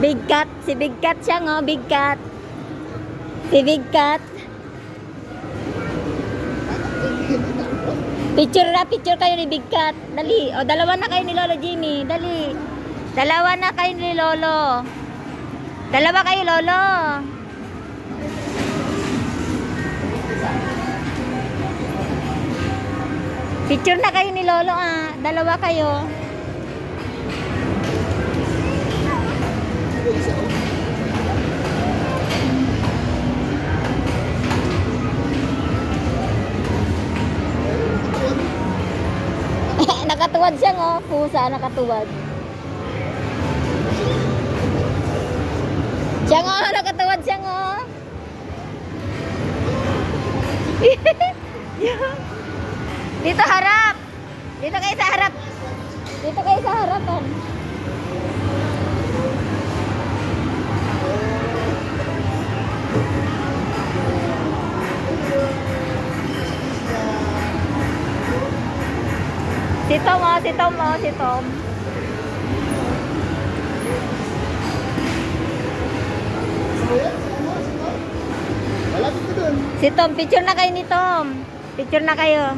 Big cat. Si Big cat siya, ngo. Big cat. Si Big cat. Picture kayo ni Big cat. Dali. O, dalawa na kayo ni Lolo Jimmy. Dali. Dalawa na kayo ni Lolo. Dalawa kayo, Lolo. Picture na kayo ni Lolo, ah. Dalawa kayo. Nakatuwad siya, ngo. Pusa, nakatuwad. Siya, ngo. Nakatuwad siya, ngo. Dito harap. Dito kayo sa harap. Dito kayo sa harapan. Si Tom, oh, si Tom, oh, si Tom. Si Tom, picture na kayo ni Tom. Picture na kayo.